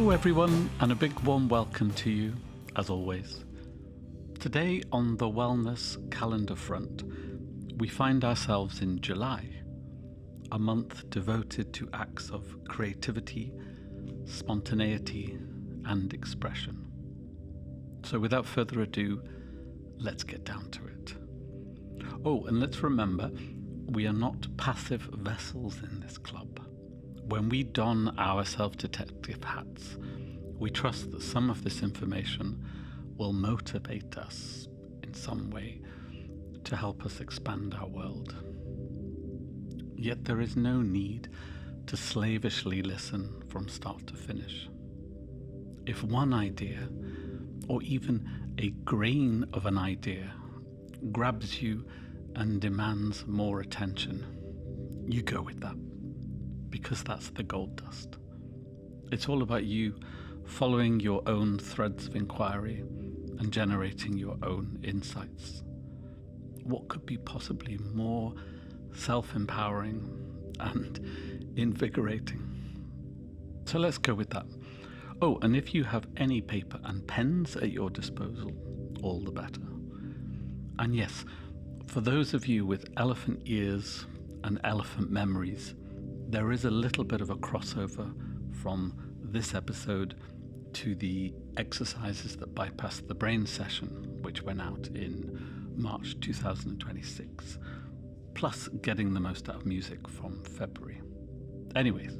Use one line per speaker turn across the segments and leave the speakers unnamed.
Hello everyone, and a big warm welcome to you, as always. Today on the wellness calendar front, we find ourselves in July, a month devoted to acts of creativity, spontaneity, and expression. So without further ado, let's get down to it. Oh, and let's remember, we are not passive vessels in this club. When we don our self-detective hats, we trust that some of this information will motivate us in some way to help us expand our world. Yet there is no need to slavishly listen from start to finish. If one idea, or even a grain of an idea, grabs you and demands more attention, you go with that, because that's the gold dust. It's all about you following your own threads of inquiry and generating your own insights. What could be possibly more self-empowering and invigorating? So let's go with that. Oh, and if you have any paper and pens at your disposal, all the better. And yes, for those of you with elephant ears and elephant memories, there is a little bit of a crossover from this episode to the exercises that bypass the brain session, which went out in March 2026, plus getting the most out of music from February. Anyways,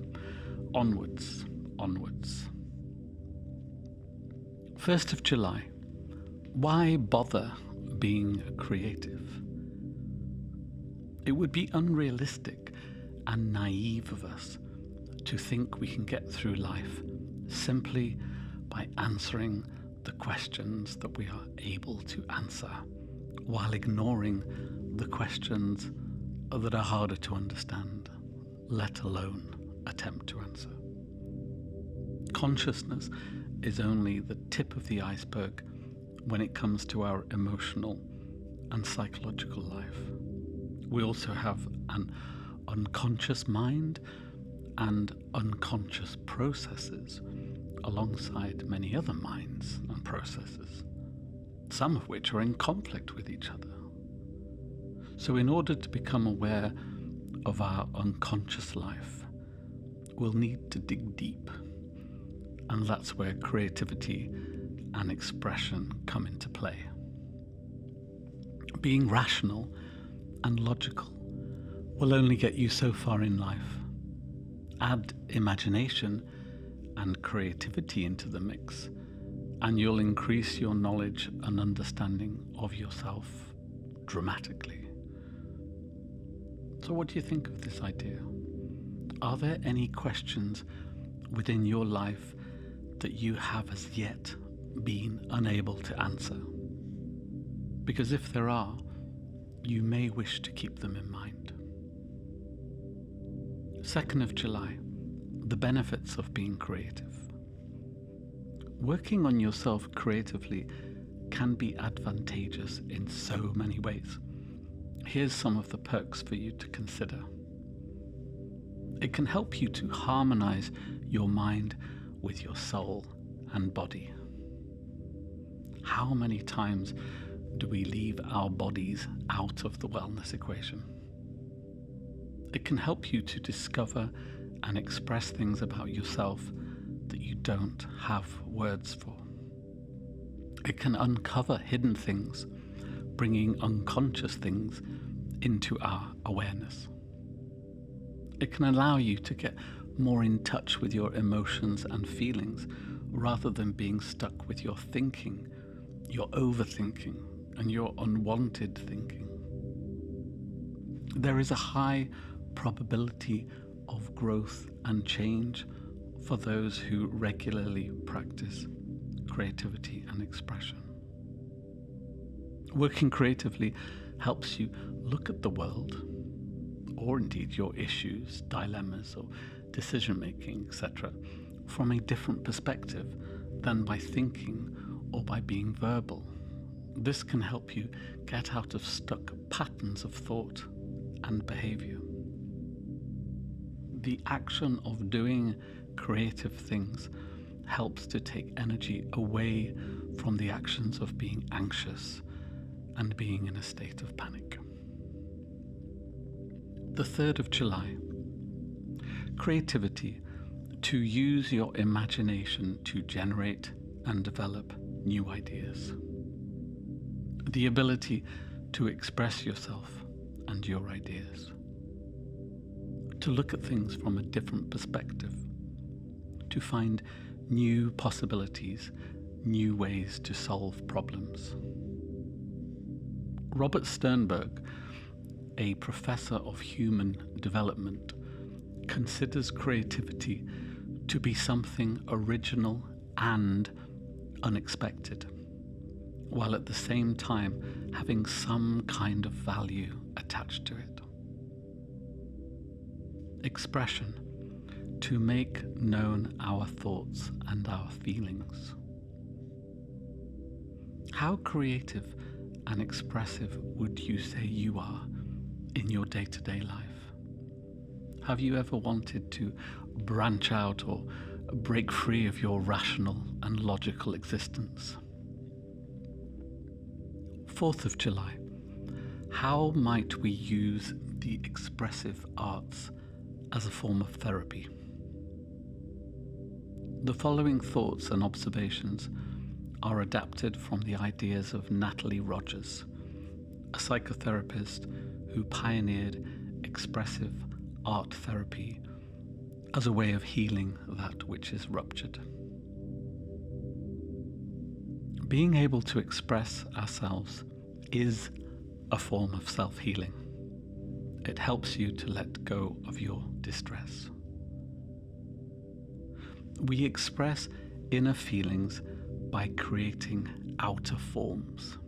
onwards. 1st of July. Why bother being creative? It would be unrealistic and naive of us to think we can get through life simply by answering the questions that we are able to answer, while ignoring the questions that are harder to understand, let alone attempt to answer. Consciousness is only the tip of the iceberg when it comes to our emotional and psychological life. We also have an unconscious mind and unconscious processes alongside many other minds and processes, some of which are in conflict with each other. So in order to become aware of our unconscious life, we'll need to dig deep, and that's where creativity and expression come into play. Being rational and logical will only get you so far in life. Add imagination and creativity into the mix, and you'll increase your knowledge and understanding of yourself dramatically. So what do you think of this idea? Are there any questions within your life that you have as yet been unable to answer? Because if there are, you may wish to keep them in mind. 2nd of July, the benefits of being creative. Working on yourself creatively can be advantageous in so many ways. Here's some of the perks for you to consider. It can help you to harmonize your mind with your soul and body. How many times do we leave our bodies out of the wellness equation? It can help you to discover and express things about yourself that you don't have words for. It can uncover hidden things, bringing unconscious things into our awareness. It can allow you to get more in touch with your emotions and feelings rather than being stuck with your thinking, your overthinking, and your unwanted thinking. There is a high probability of growth and change for those who regularly practice creativity and expression. Working creatively helps you look at the world, or indeed your issues, dilemmas, or decision-making, etc., from a different perspective than by thinking or by being verbal. This can help you get out of stuck patterns of thought and behavior. The action of doing creative things helps to take energy away from the actions of being anxious and being in a state of panic. The 3rd of July. Creativity, to use your imagination to generate and develop new ideas. The ability to express yourself and your ideas. To look at things from a different perspective. To find new possibilities, new ways to solve problems. Robert Sternberg, a professor of human development, considers creativity to be something original and unexpected, while at the same time having some kind of value attached to it. Expression, to make known our thoughts and our feelings. How creative and expressive would you say you are in your day-to-day life? Have you ever wanted to branch out or break free of your rational and logical existence? 4th of July. How might we use the expressive arts as a form of therapy? The following thoughts and observations are adapted from the ideas of Natalie Rogers, a psychotherapist who pioneered expressive art therapy as a way of healing that which is ruptured. Being able to express ourselves is a form of self-healing. It helps you to let go of your distress. We express inner feelings by creating outer forms.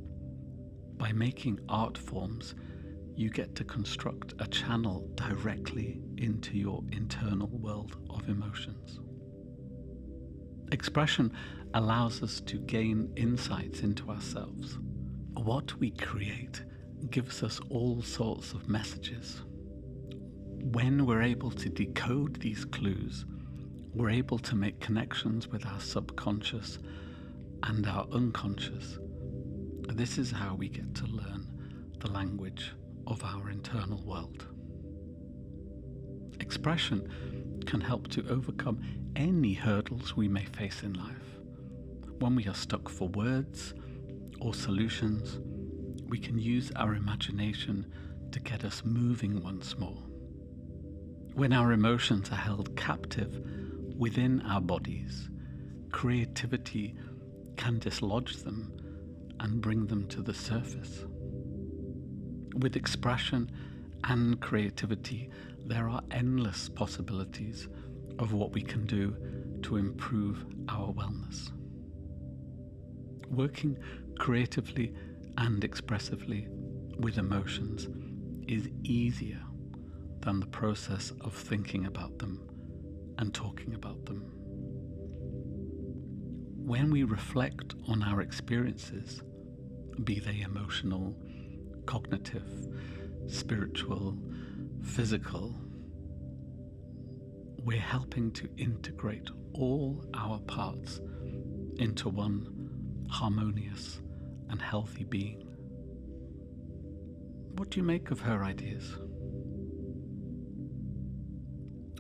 By making art forms, you get to construct a channel directly into your internal world of emotions. Expression allows us to gain insights into ourselves. What we create gives us all sorts of messages. When we're able to decode these clues, we're able to make connections with our subconscious and our unconscious. This is how we get to learn the language of our internal world. Expression can help to overcome any hurdles we may face in life. When we are stuck for words or solutions, we can use our imagination to get us moving once more. When our emotions are held captive within our bodies, creativity can dislodge them and bring them to the surface. With expression and creativity, there are endless possibilities of what we can do to improve our wellness. Working creatively and expressively with emotions is easier than the process of thinking about them and talking about them. When we reflect on our experiences, be they emotional, cognitive, spiritual, physical, we're helping to integrate all our parts into one harmonious and healthy being. What do you make of her ideas?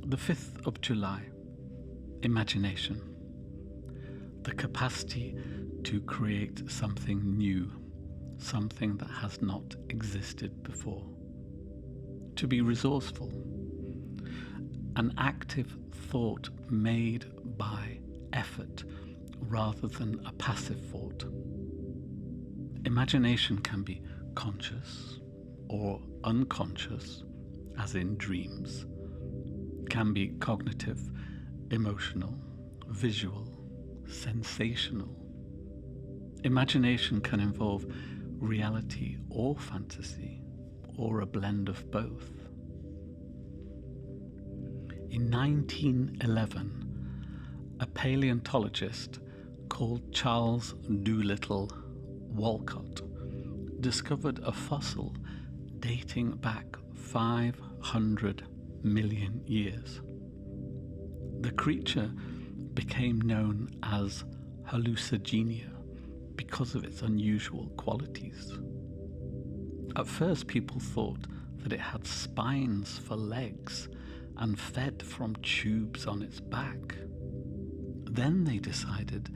The 5th of July, imagination. The capacity to create something new, something that has not existed before. To be resourceful. An active thought made by effort rather than a passive thought. Imagination can be conscious or unconscious, as in dreams. Can be cognitive, emotional, visual, sensational. Imagination can involve reality or fantasy, or a blend of both. In 1911, a paleontologist called Charles Doolittle Walcott discovered a fossil dating back 500 million years. The creature became known as hallucigenia because of its unusual qualities. At first, people thought that it had spines for legs and fed from tubes on its back. Then they decided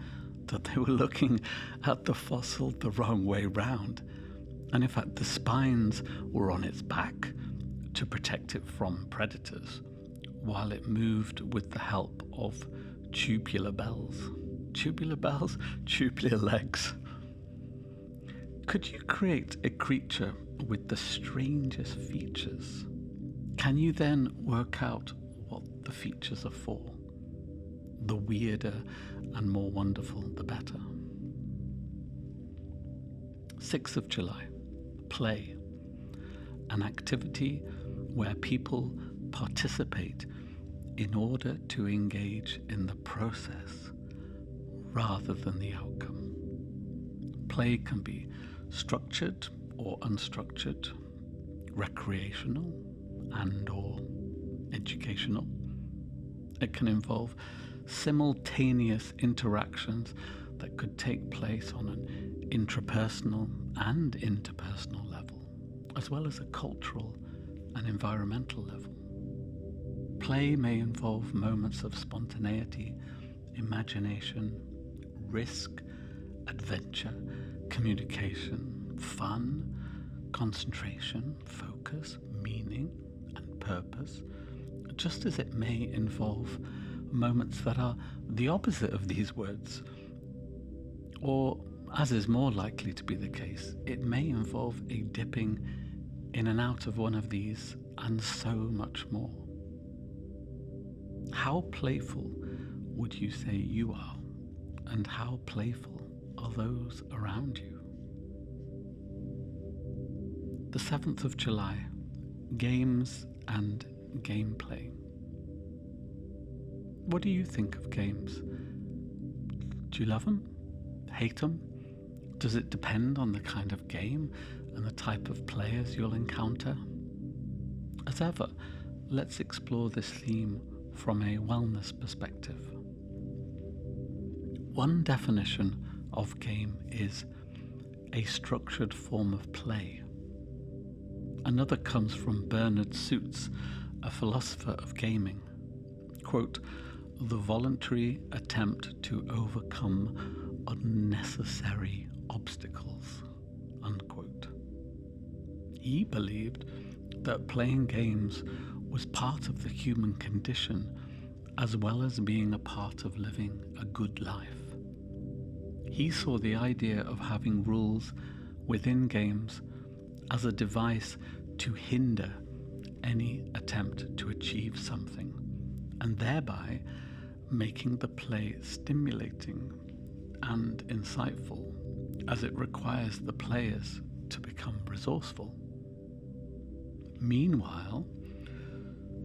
that they were looking at the fossil the wrong way round, and in fact the spines were on its back to protect it from predators, while it moved with the help of tubular bells. Tubular bells? Tubular legs. Could you create a creature with the strangest features? Can you then work out what the features are for? The weirder and more wonderful, the better. 6th of July, play. An activity where people participate in order to engage in the process rather than the outcome. Play can be structured or unstructured, recreational and/or educational. It can involve simultaneous interactions that could take place on an intrapersonal and interpersonal level, as well as a cultural and environmental level. Play may involve moments of spontaneity, imagination, risk, adventure, communication, fun, concentration, focus, meaning, and purpose, just as it may involve moments that are the opposite of these words. Or, as is more likely to be the case, it may involve a dipping in and out of one of these and so much more. How playful would you say you are, and how playful are those around you? The 7th of July, games and gameplay. What do you think of games? Do you love them? Hate them? Does it depend on the kind of game and the type of players you'll encounter? As ever, let's explore this theme from a wellness perspective. One definition of game is a structured form of play. Another comes from Bernard Suits, a philosopher of gaming. Quote, "The voluntary attempt to overcome unnecessary obstacles," unquote. He believed that playing games was part of the human condition, as well as being a part of living a good life. He saw the idea of having rules within games as a device to hinder any attempt to achieve something, and thereby making the play stimulating and insightful, as it requires the players to become resourceful. Meanwhile,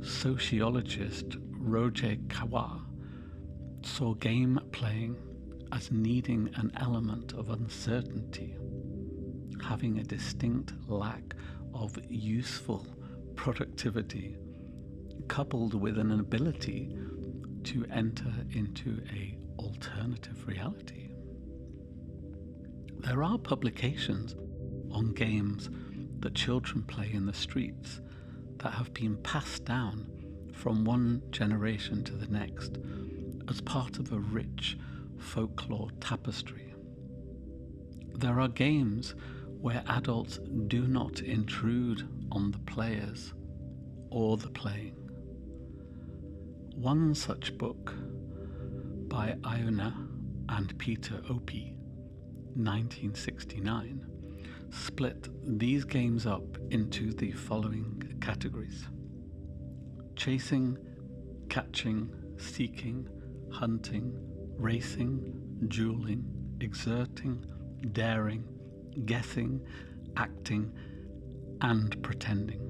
sociologist Roger Caillois saw game playing as needing an element of uncertainty, having a distinct lack of useful productivity, coupled with an ability to enter into an alternative reality. There are publications on games that children play in the streets that have been passed down from one generation to the next as part of a rich folklore tapestry. There are games where adults do not intrude on the players or the playing. One such book, by Iona and Peter Opie, 1969, split these games up into the following categories: chasing, catching, seeking, hunting, racing, dueling, exerting, daring, guessing, acting, and pretending.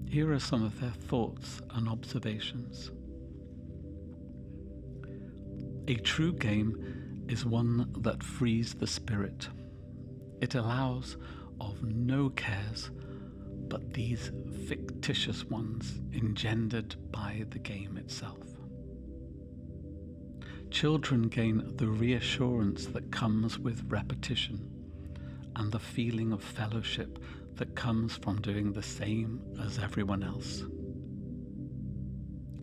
Here are some of their thoughts and observations. A true game is one that frees the spirit. It allows of no cares but these fictitious ones engendered by the game itself. Children gain the reassurance that comes with repetition and the feeling of fellowship that comes from doing the same as everyone else.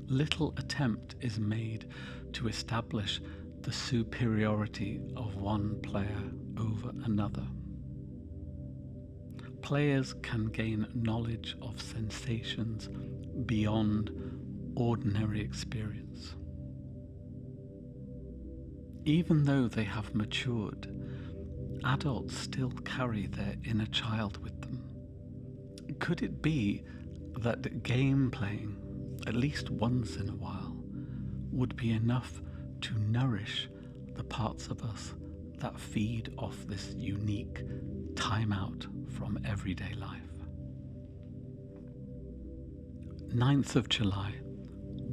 Little attempt is made to establish the superiority of one player over another. Players can gain knowledge of sensations beyond ordinary experience. Even though they have matured, adults still carry their inner child with them. Could it be that game playing, at least once in a while, would be enough to nourish the parts of us that feed off this unique time out from everyday life? 9th of July,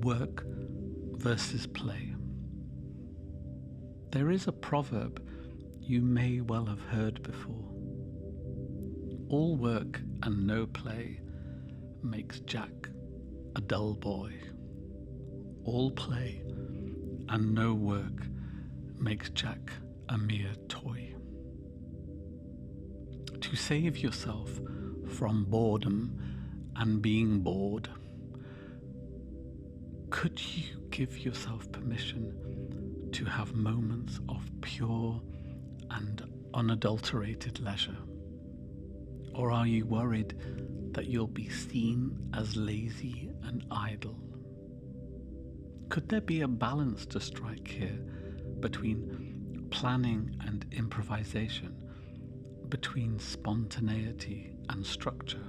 work versus play. There is a proverb you may well have heard before. All work and no play makes Jack a dull boy. All play and no work makes Jack a mere toy. To save yourself from boredom and being bored, could you give yourself permission to have moments of pure and unadulterated leisure? Or are you worried that you'll be seen as lazy and idle? Could there be a balance to strike here between planning and improvisation, between spontaneity and structure,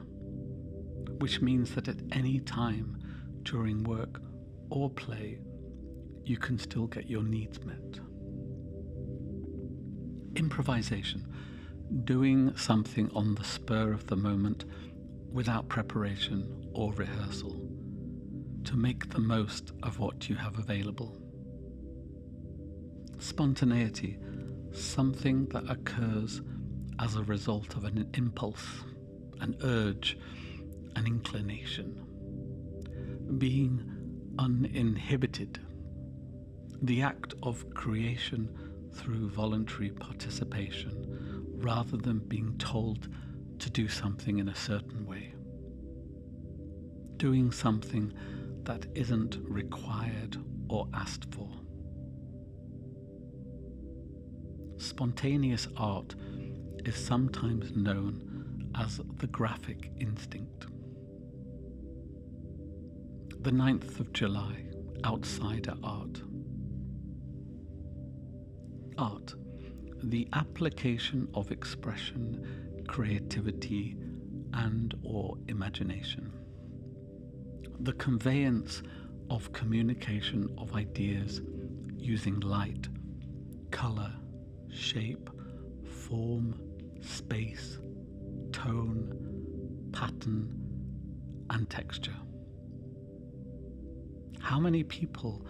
which means that at any time during work or play, you can still get your needs met? Improvisation, doing something on the spur of the moment without preparation or rehearsal, to make the most of what you have available. Spontaneity, something that occurs as a result of an impulse, an urge, an inclination. Being uninhibited, the act of creation through voluntary participation, rather than being told to do something in a certain way. Doing something that isn't required or asked for. Spontaneous art is sometimes known as the graphic instinct. The 9th of July, outsider art. Art, the application of expression, creativity, and/or imagination. The conveyance of communication of ideas using light, color, shape, form, space, tone, pattern, and texture. How many people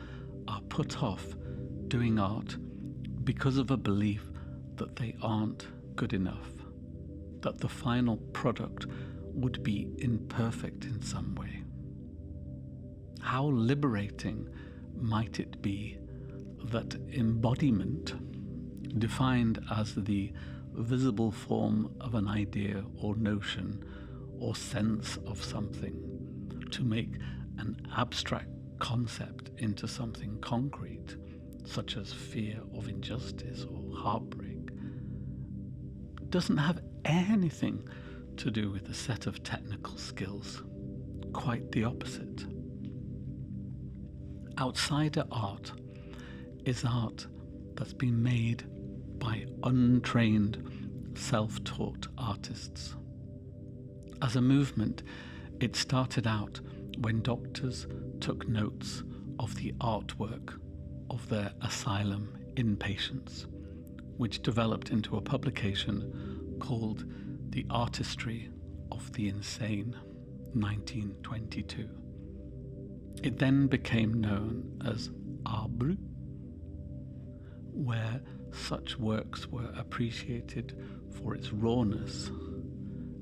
are put off doing art because of a belief that they aren't good enough, that the final product would be imperfect in some way? How liberating might it be that embodiment, defined as the visible form of an idea or notion or sense of something, to make an abstract concept into something concrete, such as fear of injustice or heartbreak, doesn't have anything to do with a set of technical skills. Quite the opposite. Outsider art is art that's been made by untrained, self-taught artists. As a movement, it started out when doctors took notes of the artwork of their asylum inpatients, which developed into a publication called The Artistry of the Insane, 1922. It then became known as Art Brut, where such works were appreciated for its rawness,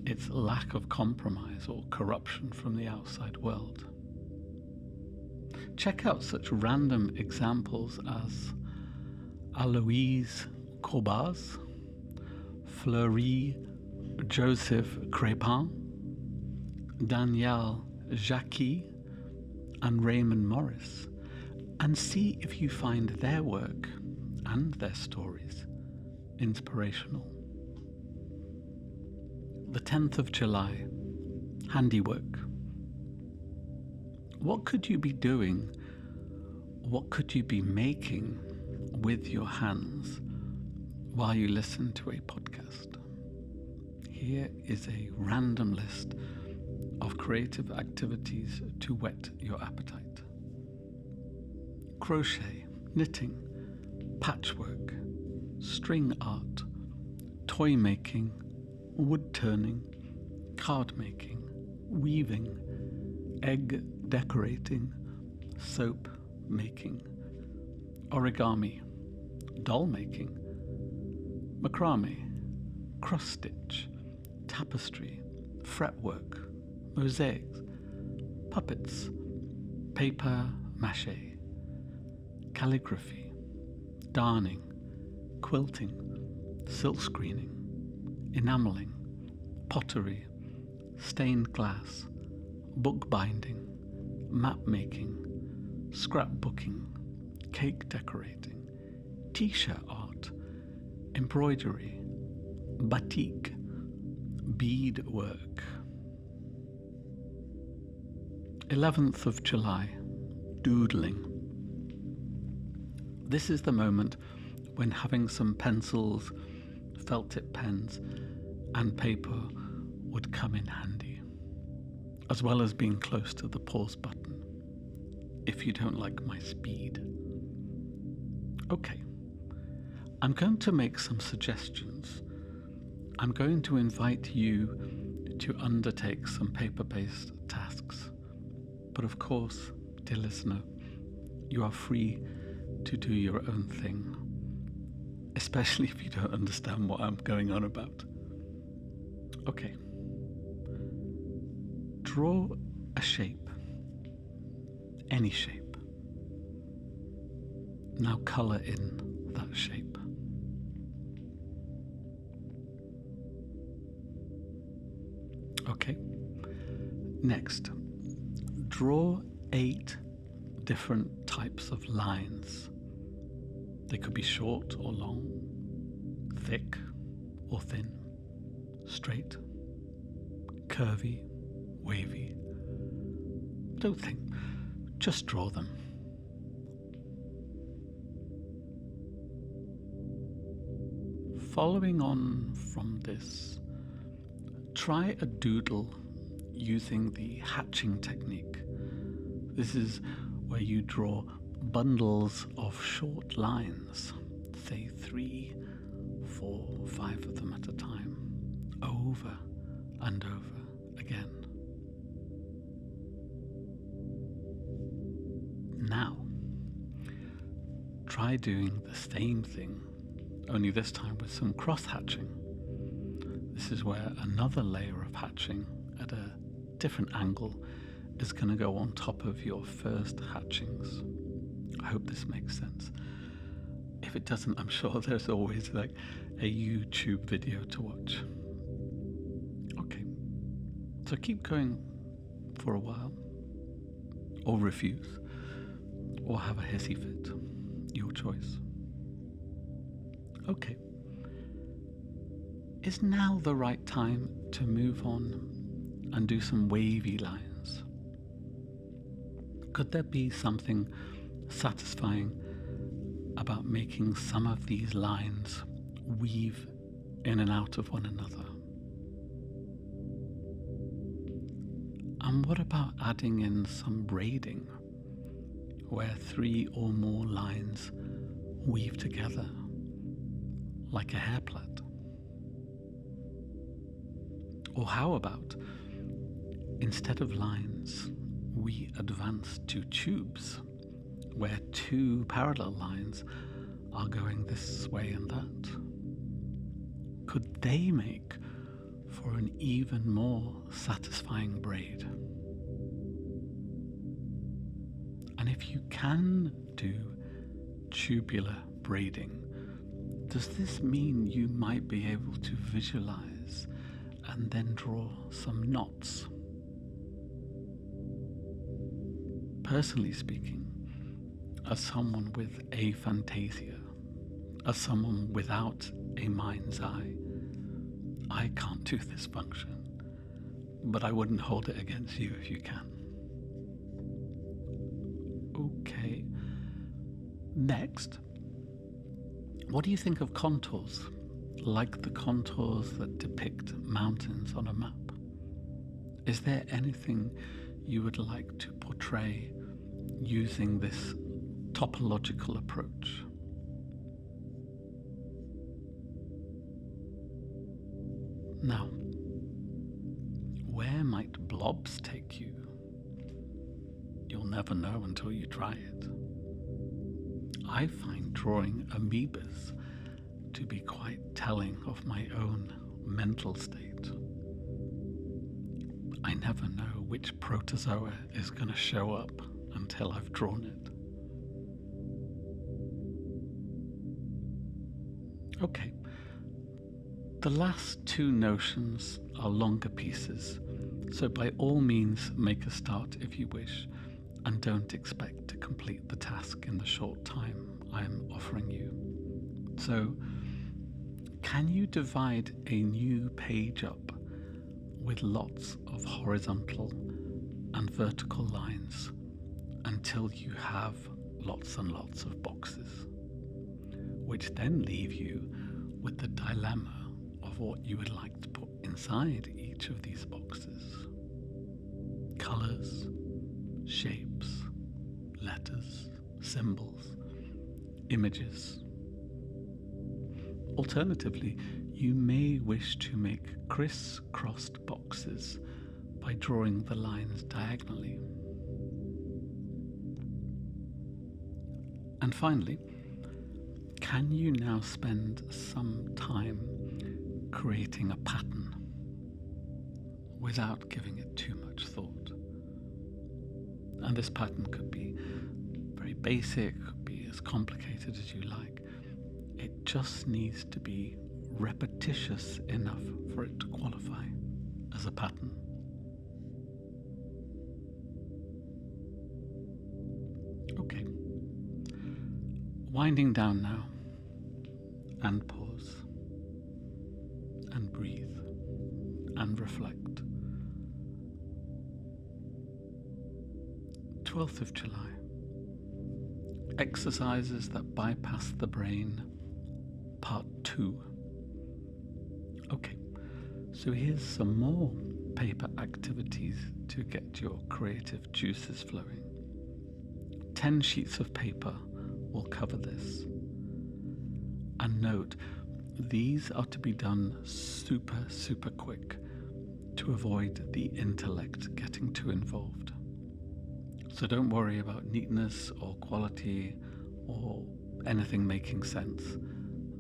its lack of compromise or corruption from the outside world. Check out such random examples as Aloise Corbaz, Fleury Joseph Crépin, Danielle Jacqui, and Raymond Morris, and see if you find their work and their stories inspirational. The 10th of July, handiwork. What could you be doing? What could you be making with your hands while you listen to a podcast? Here is a random list of creative activities to whet your appetite. Crochet, knitting, patchwork, string art, toy making, wood turning, card making, weaving, egg decorating, soap making, origami, doll making, macrame, cross stitch, tapestry, fretwork, mosaics, puppets, paper mache, calligraphy, darning, quilting, silk screening, enameling, pottery, stained glass, bookbinding, map making, scrapbooking, cake decorating, t-shirt art, embroidery, batik, beadwork. 11th of July, doodling. This is the moment when having some pencils, felt tip pens, and paper would come in handy, as well as being close to the pause button, if you don't like my speed. Okay, I'm going to make some suggestions. I'm going to invite you to undertake some paper-based tasks. But of course, dear listener, you are free to do your own thing, especially if you don't understand what I'm going on about. Okay. Draw a shape. Any shape. Now colour in that shape. Okay. Next, draw 8 different types of lines. They could be short or long, thick or thin, straight, curvy, wavy. Don't think, just draw them. Following on from this, try a doodle using the hatching technique. This is where you draw bundles of short lines, say 3, 4, 5 of them at a time, over and over again. Now, try doing the same thing, only this time with some cross-hatching. This is where another layer of hatching at a different angle is going to go on top of your first hatchings. I hope this makes sense. If it doesn't, I'm sure there's always like a YouTube video to watch. Okay, so keep going for a while, or refuse, or have a hissy fit, your choice. Okay, is now the right time to move on and do some wavy lines? Could there be something satisfying about making some of these lines weave in and out of one another? And what about adding in some braiding, where 3 or more lines weave together, like a hair plait? Or how about, instead of lines, we advance to tubes, where 2 parallel lines are going this way and that? Could they make for an even more satisfying braid? And if you can do tubular braiding, Does this mean you might be able to visualize and then draw some knots? Personally speaking, as someone with aphantasia, as someone without a mind's eye, I can't do this function, but I wouldn't hold it against you if you can. Okay. Next, what do you think of contours, like the contours that depict mountains on a map? Is there anything you would like to portray using this topological approach? Now, where might blobs take you? You'll never know until you try it. I find drawing amoebas to be quite telling of my own mental state. I never know which protozoa is going to show up until I've drawn it. Okay, the last two notions are longer pieces, so by all means make a start if you wish, and don't expect to complete the task in the short time I am offering you. So, can you divide a new page up with lots of horizontal and vertical lines until you have lots and lots of boxes, which then leave you with the dilemma of what you would like to put inside each of these boxes? Colors, shapes, letters, symbols, images. Alternatively, you may wish to make criss-crossed boxes by drawing the lines diagonally. And finally, can you now spend some time creating a pattern without giving it too much thought? And this pattern could be very basic, could be as complicated as you like. It just needs to be repetitious enough for it to qualify as a pattern. Okay. Winding down now, and pause, and breathe, and reflect. 12th of July. Exercises that bypass the brain, part 2. Okay, so here's some more paper activities to get your creative juices flowing. 10 sheets of paper will cover this. And note, these are to be done super quick to avoid the intellect getting too involved. So don't worry about neatness or quality or anything making sense.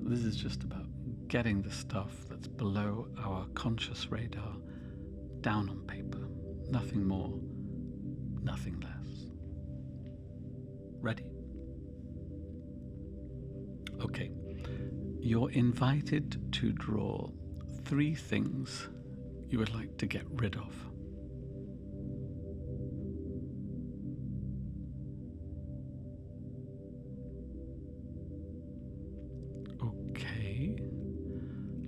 This is just about getting the stuff that's below our conscious radar down on paper. Nothing more, nothing less. Ready? Okay, you're invited to draw 3 things you would like to get rid of. Okay,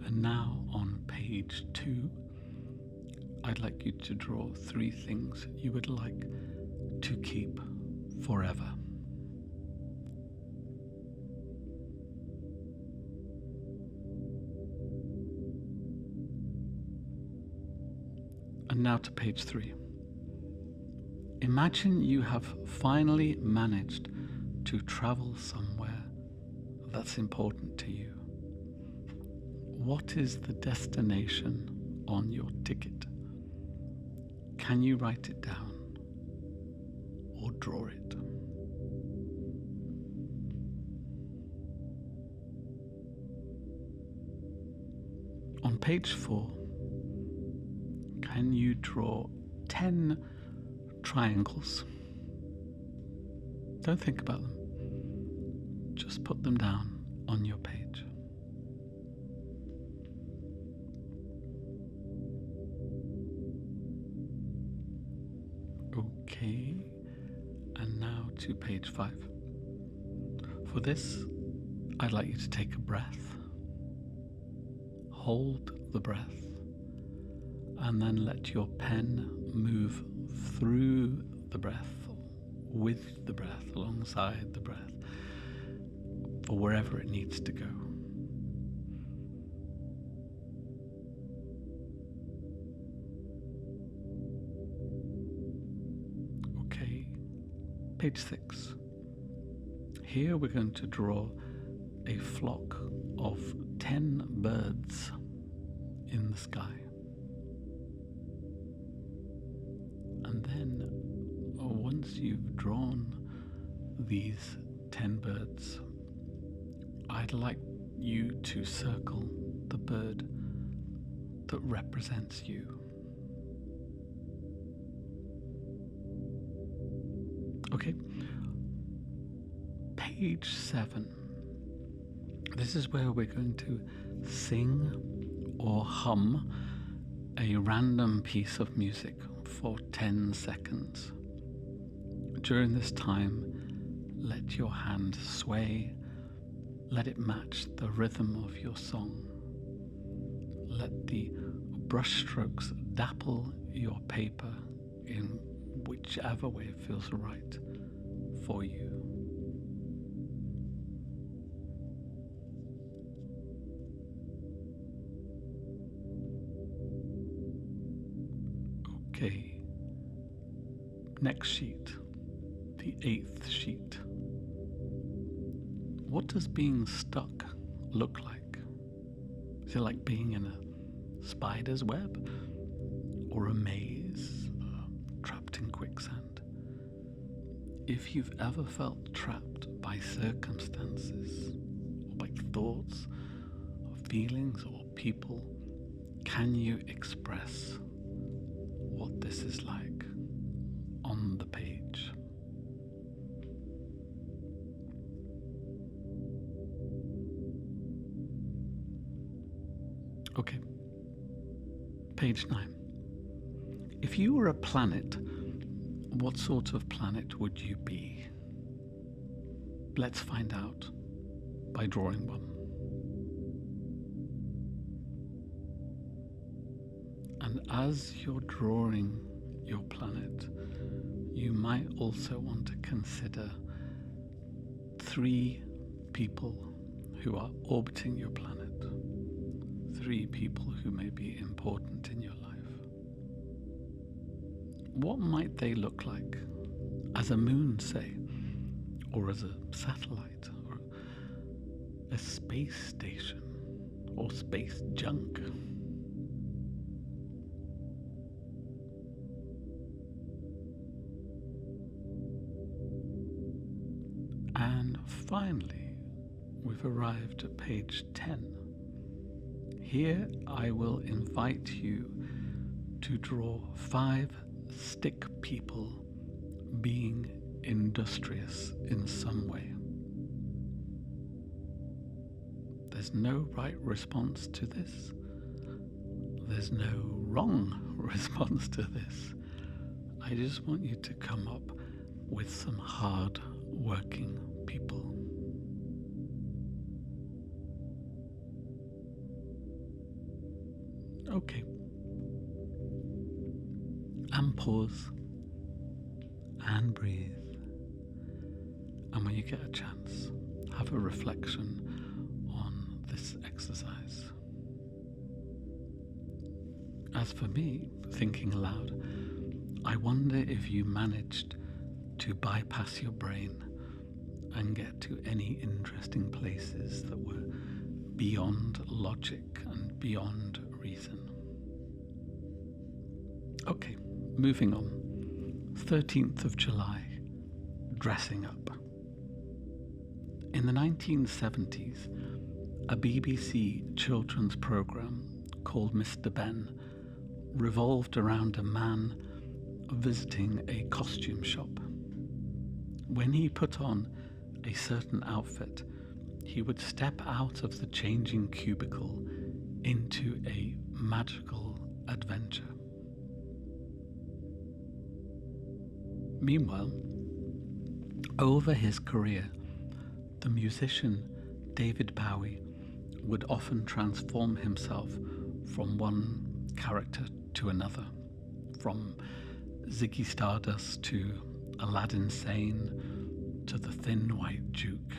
and now on page 2, I'd like you to draw 3 things you would like to keep forever. And now to page 3. Imagine you have finally managed to travel somewhere that's important to you. What is the destination on your ticket? Can you write it down or draw it? On page 4, can you draw 10 triangles? Don't think about them. Just put them down on your page. to page 5. For this, I'd like you to take a breath, hold the breath, and then let your pen move through the breath, with the breath, alongside the breath, for wherever it needs to go. Okay, page 6. Here we're going to draw a flock of 10 birds in the sky. And then once you've drawn these 10 birds, I'd like you to circle the bird that represents you. Okay, page 7. This is where we're going to sing or hum a random piece of music for 10 seconds. During this time, let your hand sway, let it match the rhythm of your song. Let the brushstrokes dapple your paper in whichever way feels right for you. Okay, next sheet, the 8th sheet. What does being stuck look like? Is it like being in a spider's web, or a maze, trapped in quicksand? If you've ever felt trapped by circumstances, or by thoughts, or feelings, or people, can you express what this is like on the page? Okay, page 9. If you were a planet, what sort of planet would you be? Let's find out by drawing one. And as you're drawing your planet, you might also want to consider 3 people who are orbiting your planet. 3 people who may be important in your life. What might they look like as a moon, say, or as a satellite, or a space station, or space junk? And finally, we've arrived at page 10. Here I will invite you to draw 5 stick people being industrious in some way. There's no right response to this. There's no wrong response to this. I just want you to come up with some hard working people. Okay. And pause. And breathe. And when you get a chance, have a reflection on this exercise. As for me, thinking aloud, I wonder if you managed to bypass your brain and get to any interesting places that were beyond logic and beyond reason. Okay, moving on. 13th of July, dressing up. In the 1970s, a BBC children's programme called Mr. Ben revolved around a man visiting a costume shop. When he put on a certain outfit, he would step out of the changing cubicle into a magical adventure. Meanwhile, Over his career, the musician David Bowie would often transform himself from one character to another, from Ziggy Stardust to Aladdin Sane to the Thin White Duke,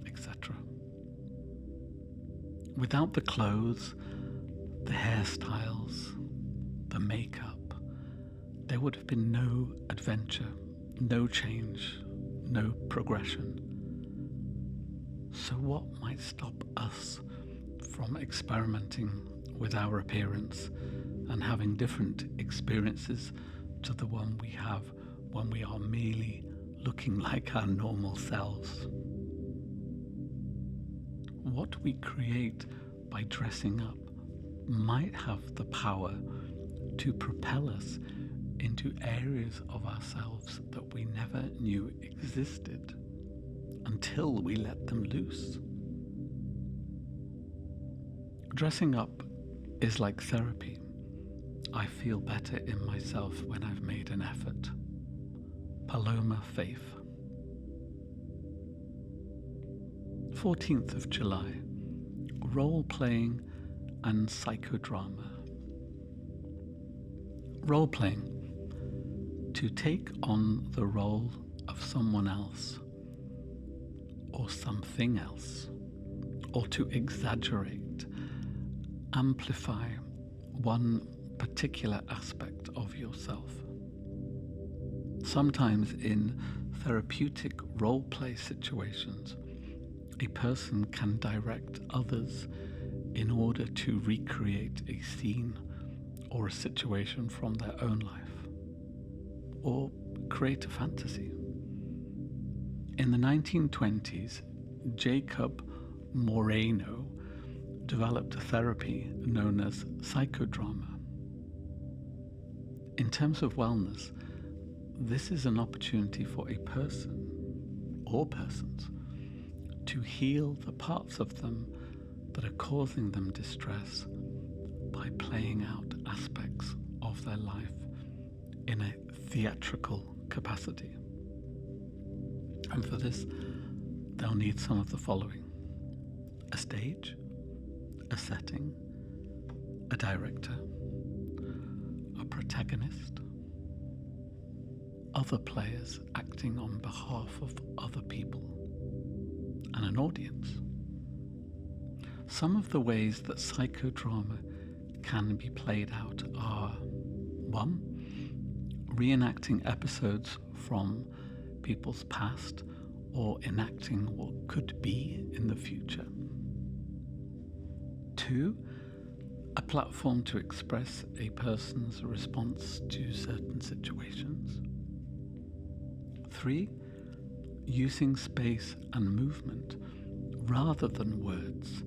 etc. Without the clothes, the hairstyles, the makeup, there would have been no adventure, no change, no progression. So what might stop us from experimenting with our appearance and having different experiences to the one we have when we are merely looking like our normal selves? What we create by dressing up might have the power to propel us into areas of ourselves that we never knew existed until we let them loose. Dressing up is like therapy. I feel better in myself when I've made an effort. Paloma Faith. 14th of July. Role-playing and psychodrama. Role-playing. To take on the role of someone else or something else, or to exaggerate, amplify one particular aspect of yourself. Sometimes in therapeutic role-play situations, a person can direct others in order to recreate a scene or a situation from their own life, or create a fantasy. In the 1920s, Jacob Moreno developed a therapy known as psychodrama. In terms of wellness, this is an opportunity for a person or persons to heal the parts of them that are causing them distress by playing out aspects of their life in a theatrical capacity. And for this, they'll need some of the following: a stage, a setting, a director, a protagonist, other players acting on behalf of other people, and an audience. Some of the ways that psychodrama can be played out are: 1. Reenacting episodes from people's past or enacting what could be in the future. 2. A platform to express a person's response to certain situations. 3. Using space and movement rather than words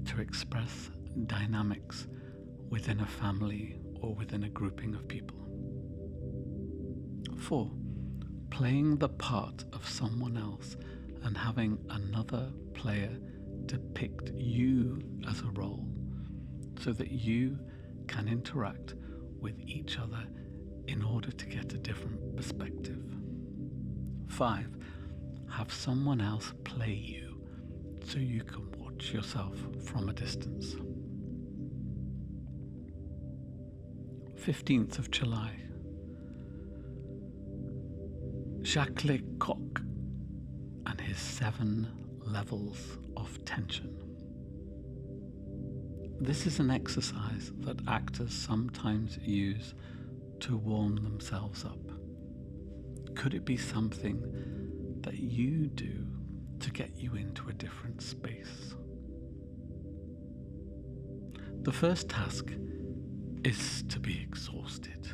to express dynamics within a family or within a grouping of people. 4. Playing the part of someone else and having another player depict you as a role so that you can interact with each other in order to get a different perspective. 5. Have someone else play you so you can watch yourself from a distance. 15th of July. Jacques Lecoq and his 7 levels of tension. This is an exercise that actors sometimes use to warm themselves up. Could it be something that you do to get you into a different space? The first task is to be exhausted.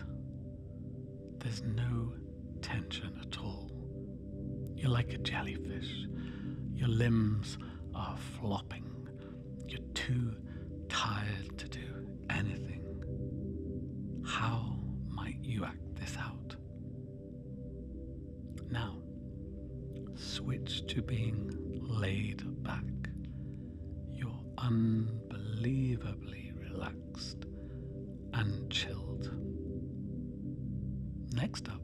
There's no tension at all. You're like a jellyfish. Your limbs are flopping. You're too tired to do anything. How might you act this out? Now, switch to being laid back. You're unbelievably relaxed and chilled. Next up,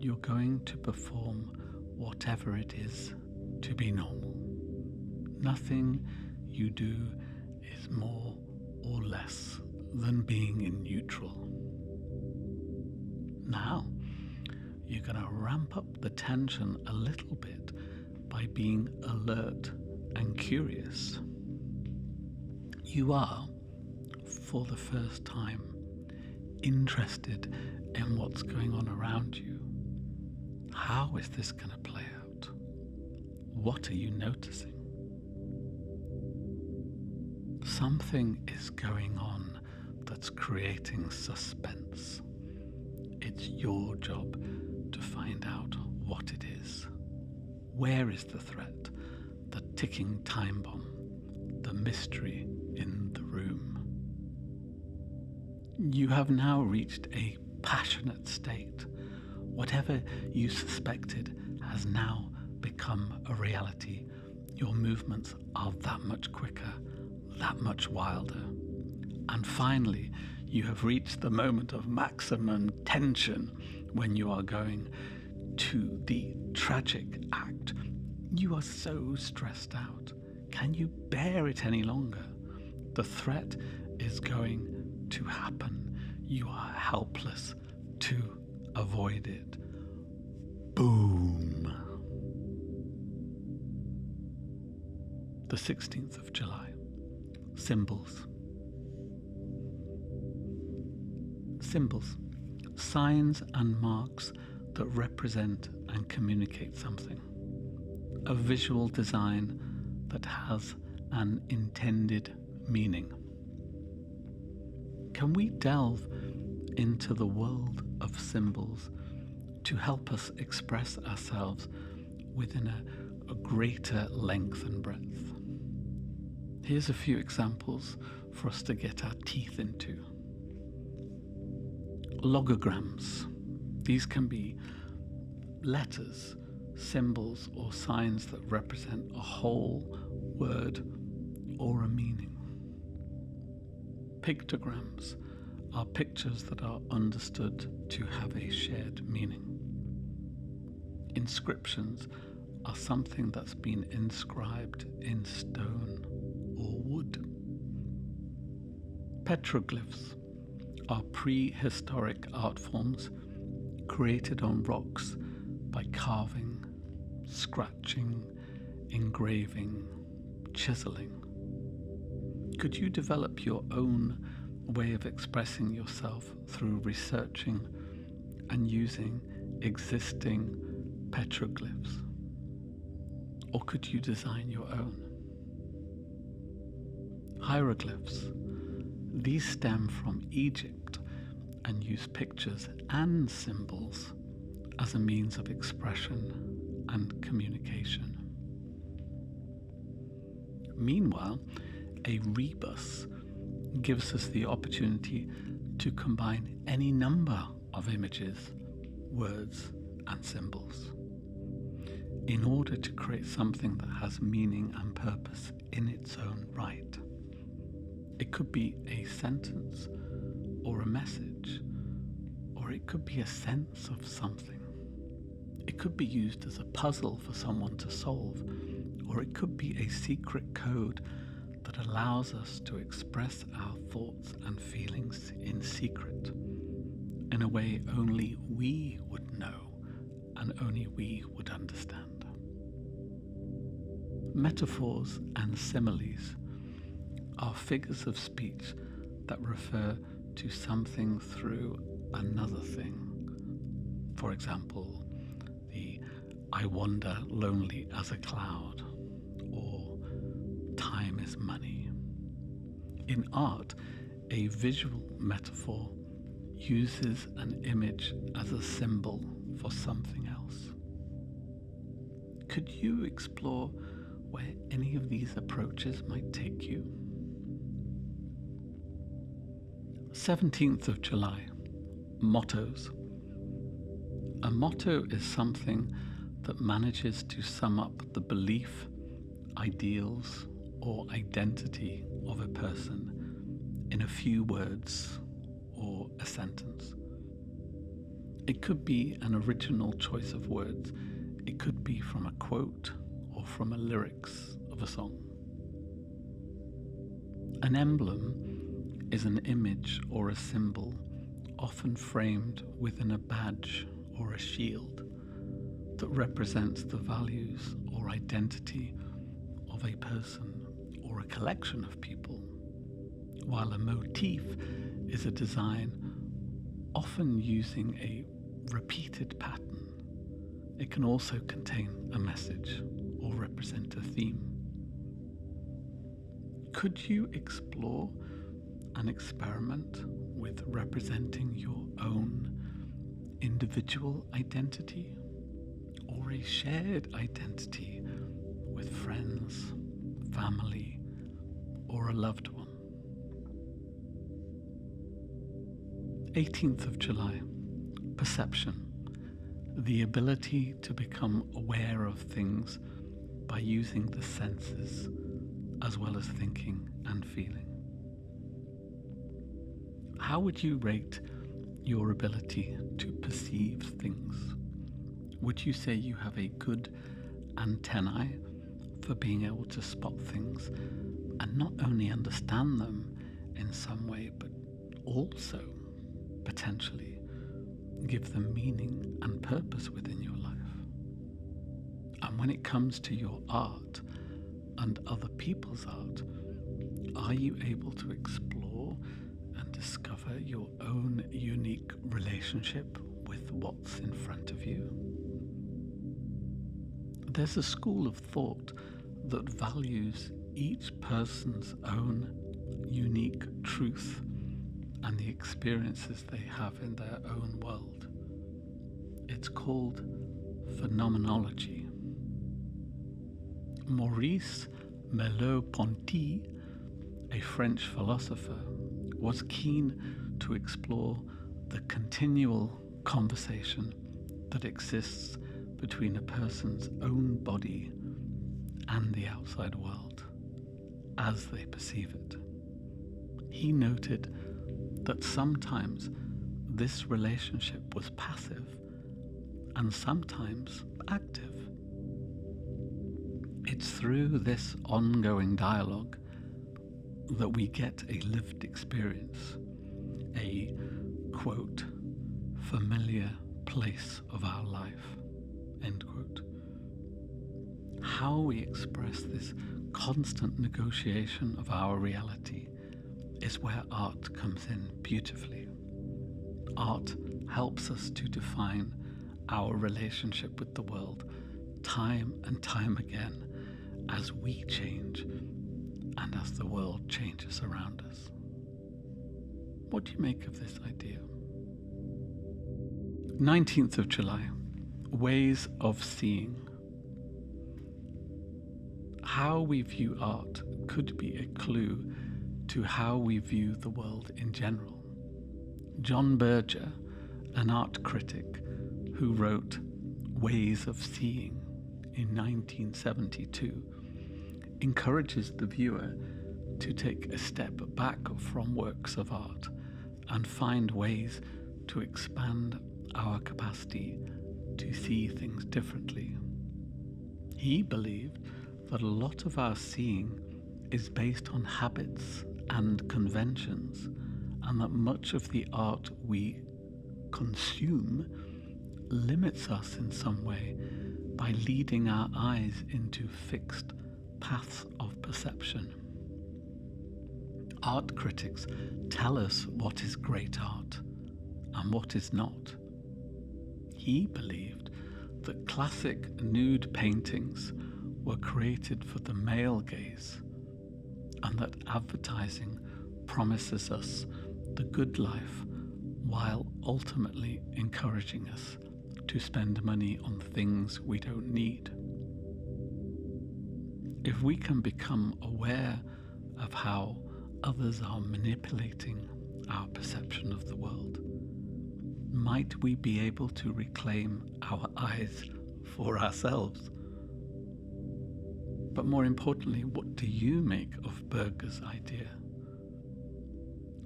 you're going to perform whatever it is to be normal. Nothing you do is more or less than being in neutral. Now, you're going to ramp up the tension a little bit by being alert and curious. You are, for the first time, interested in what's going on around you. How is this going to play out? What are you noticing? Something is going on that's creating suspense. It's your job to find out what it is. Where is the threat, the ticking time bomb, the mystery in the room? You have now reached a passionate state. Whatever you suspected has now become a reality. Your movements are that much quicker, that much wilder. And finally, you have reached the moment of maximum tension when you are going to the tragic act. You are so stressed out. Can you bear it any longer? The threat is going to happen. You are helpless to avoid it. Boom. The 16th of July. Symbols. Symbols. Signs and marks that represent and communicate something. A visual design that has an intended meaning. Can we delve into the world of symbols to help us express ourselves within a greater length and breadth? Here's a few examples for us to get our teeth into. Logograms. These can be letters, symbols, or signs that represent a whole word or a meaning. Pictograms are pictures that are understood to have a shared meaning. Inscriptions are something that's been inscribed in stone or wood. Petroglyphs are prehistoric art forms created on rocks by carving, scratching, engraving, chiseling. Could you develop your own way of expressing yourself through researching and using existing petroglyphs? Or could you design your own? Hieroglyphs. These stem from Egypt and use pictures and symbols as a means of expression and communication. Meanwhile, a rebus gives us the opportunity to combine any number of images, words, and symbols in order to create something that has meaning and purpose in its own right. It could be a sentence or a message, or it could be a sense of something. It could be used as a puzzle for someone to solve, or it could be a secret code that allows us to express our thoughts and feelings in secret, in a way only we would know and only we would understand. Metaphors and similes are figures of speech that refer to something through another thing. For example, the "I wander lonely as a cloud," or "time is money." In art, a visual metaphor uses an image as a symbol for something else. Could you explore where any of these approaches might take you? 17th of July. Mottos. A motto is something that manages to sum up the belief, ideals, or identity of a person in a few words or a sentence. It could be an original choice of words. It could be from a quote or from a lyrics of a song. An emblem is an image or a symbol, often framed within a badge or a shield, that represents the values or identity of a person or a collection of people, while a motif is a design often using a repeated pattern. It can also contain a message or represent a theme. Could you explore an experiment with representing your own individual identity or a shared identity with friends, family, or a loved one? 18th of July, perception. The ability to become aware of things by using the senses as well as thinking and feeling. How would you rate your ability to perceive things? Would you say you have a good antennae for being able to spot things and not only understand them in some way, but also potentially give them meaning and purpose within your life? And when it comes to your art and other people's art, are you able to explore and discover your own unique relationship with what's in front of you? There's a school of thought that values each person's own unique truth and the experiences they have in their own world. It's called phenomenology. Maurice Merleau-Ponty, a French philosopher, was keen to explore the continual conversation that exists between a person's own body and the outside world as they perceive it. He noted that sometimes this relationship was passive and sometimes active. It's through this ongoing dialogue that we get a lived experience, a, quote, familiar place of our life, end quote. How we express this constant negotiation of our reality is where art comes in beautifully. Art helps us to define our relationship with the world time and time again as we change and as the world changes around us. What do you make of this idea? 19th of July, ways of seeing. How we view art could be a clue to how we view the world in general. John Berger, an art critic who wrote Ways of Seeing in 1972, encourages the viewer to take a step back from works of art and find ways to expand our capacity to see things differently. He believed that a lot of our seeing is based on habits and conventions, and that much of the art we consume limits us in some way by leading our eyes into fixed paths of perception. Art critics tell us what is great art and what is not. He believed that classic nude paintings were created for the male gaze, and that advertising promises us the good life while ultimately encouraging us to spend money on things we don't need. If we can become aware of how others are manipulating our perception of the world, might we be able to reclaim our eyes for ourselves? But more importantly, what do you make of Berger's idea?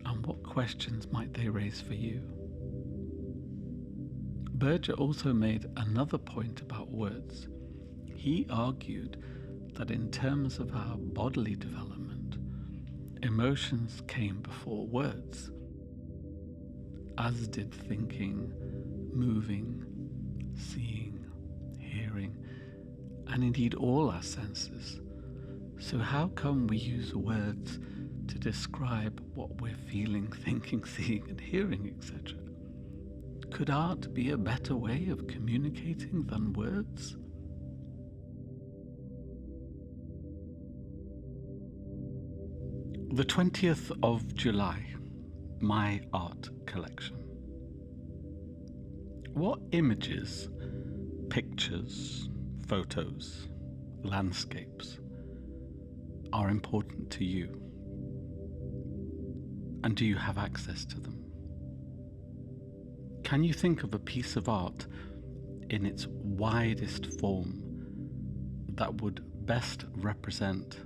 And what questions might they raise for you? Berger also made another point about words. He argued that in terms of our bodily development, emotions came before words, as did thinking, moving, seeing, hearing, and indeed all our senses. So how come we use words to describe what we're feeling, thinking, seeing, and hearing, etc.? Could art be a better way of communicating than words? The 20th of July, my art collection. What images, pictures, photos, landscapes are important to you? And do you have access to them? Can you think of a piece of art in its widest form that would best represent